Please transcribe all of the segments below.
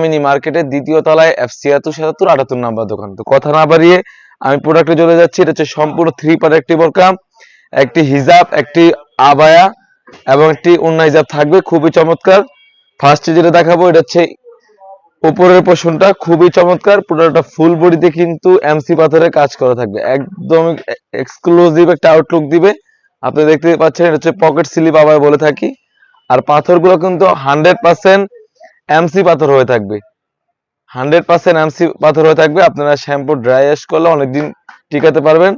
Mini মার্কেটের দ্বিতীয় তলায় F76 78 নাম্বার দোকান। তো কথা না বাড়িয়ে আমি প্রোডাক্টে চলে যাচ্ছি। এটা হচ্ছে সম্পূর্ণ 3 পার্ট একটি বোরকা, একটি হিজাব, একটি আবায়া এবং একটি ওন্না হিজাব থাকবে, খুবই চমৎকার। ফার্স্টে যেটা দেখাবো এটা হচ্ছে উপরের পোরশনটা, খুবই চমৎকার। পুরোটা ফুল বডিতে কিন্তু এমসি পাথরের কাজ করা থাকবে, একদম এক্সক্লুসিভ একটা আউটলুক দিবে। আপনি দেখতে পাচ্ছেন এটা হচ্ছে পকেট স্লিপ আবায়া বলে থাকি। আর পাথরগুলো কিন্তু 100% এমসি পাথর হয়ে থাকবে, 100% এমসি পাথর হয়ে থাকবে। আপনারা শ্যাম্পু ড্রাই ওয়াশ করলে অনেকদিন টিকাতে পারবেন,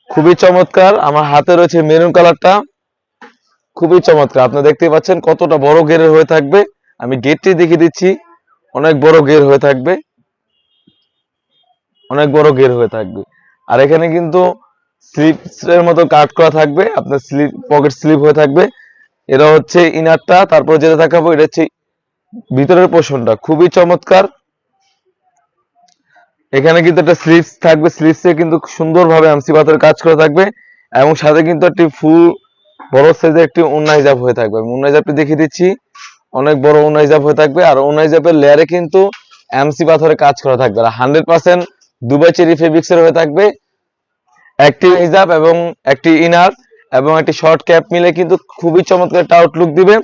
খুবই চমৎকার। আমার হাতে রয়েছে মেরুন কালারটা, খুবই চমৎকার। আপনারা দেখতে পাচ্ছেন কতটা বড় গেরের হয়ে থাকবে, আমি গেটটি দেখিয়ে দিচ্ছি। অনেক বড় গের হয়ে থাকবে, অনেক বড় গের হয়ে থাকবে। আর এখানে কিন্তু স্লিপসের মতো কাট করা থাকবে, আপনার স্লিপ পকেট স্লিপ হয়ে থাকবে। এটা হচ্ছে ইনারটা। তারপর যেটা দেখাবো এটা হচ্ছে ভিতরের পোরশনটা, খুবই চমৎকার। এখানে কিন্তু একটা স্লিপস থাকবে, স্লিপসে কিন্তু সুন্দরভাবে এমসি পাথরের কাজ করা থাকবে এবং সাথে কিন্তু একটি ফুল বড় সাইজের একটি ওন্না হিজাব হয়ে থাকবে। আমি ওন্না হিজাবটি দেখিয়ে দিচ্ছি, অনেক বড় ওন্না হিজাব হয়ে থাকবে। আর ওন্না হিজাবের লেয়ারে কিন্তু এমসি পাথরের কাজ করা থাকবে, আর 100% দুবাই চেরি ফেব্রিক্সের হয়ে থাকবে। একটি হিজাব এবং একটি ইনার এবং একটি শর্ট ক্যাপ মিলে কিন্তু খুবই চমৎকার একটা আউটলুক দিবে।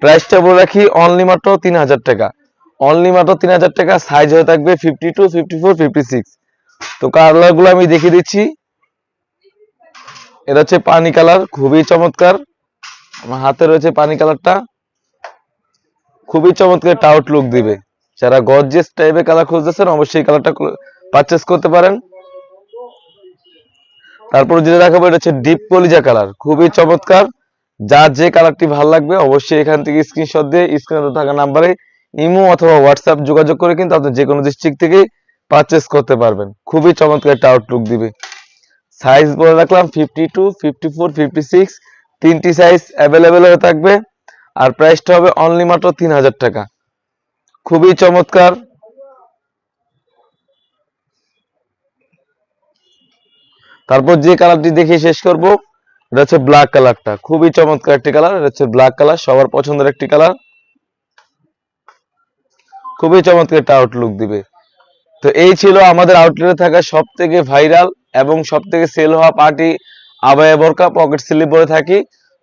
প্রাইসটা বলে রাখি, অনলি মাত্র 3000 টাকা, অনলি মাত্র 3000 টাকা। সাইজ হয়ে থাকবে 52, 54, 56। তো কালার গুলো আমি দেখিয়ে দিচ্ছি। এটা হচ্ছে পানি কালার, খুবই চমৎকার। আমার হাতে রয়েছে পানি কালারটা, খুবই চমৎকার একটা আউটলুক দিবে। যারা গর্জিয়াস টাইপের কালার খুঁজতেছেন অবশ্যই কালারটা পারচেস করতে পারেন। তারপর যেটা দেখাবো এটা হচ্ছে ডিপ কলিজা কালার, খুবই চমৎকার। যার যে কালারটি ভালো লাগবে অবশ্যই এখান থেকে স্ক্রিনশট দিয়ে স্ক্রিনে থাকা নাম্বারে ইমো অথবা হোয়াটসঅ্যাপ যোগাযোগ করে কিন্তু আপনি যে কোনো ডিস্ট্রিক্ট থেকে পারচেস করতে পারবেন। খুবই চমৎকার একটা আউটলুক দিবে। সাইজ বলে রাখলাম 52, 54, 56, তিনটি সাইজ অ্যাভেলেবেল হয়ে থাকবে। আর প্রাইসটা হবে অনলি মাত্র 3000 টাকা, খুবই চমৎকার। তারপর যে কালারটি দেখে শেষ করব এটা হচ্ছে ব্ল্যাক কালারটা, খুবই চমৎকার একটি কালার। এটা হচ্ছে ব্ল্যাক কালার, সবার পছন্দের একটি কালার, খুবই চমৎকার একটা আউটলুক দিবে। তো এই ছিল আমাদের আউটলেটে থাকা সব থেকে ভাইরাল এবং সব থেকে সেল হওয়া পার্টি আবায়া বোরকা, পকেট স্লিপ বলে থাকি।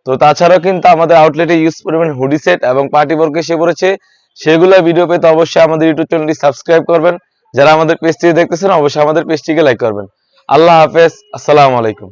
তো তাছাড়াও কিন্তু আমাদের আউটলেটে ইউজ পরিমাণ হুডি সেট এবং পার্টি বোরকা এসে পড়েছে। সেগুলো ভিডিও পেতে অবশ্যই আমাদের ইউটিউব চ্যানেলটি সাবস্ক্রাইব করবেন। যারা আমাদের পেজটি দেখতেছেন অবশ্যই আমাদের পেজটিকে লাইক করবেন। আল্লাহ হাফেজ, আসসালামু আলাইকুম।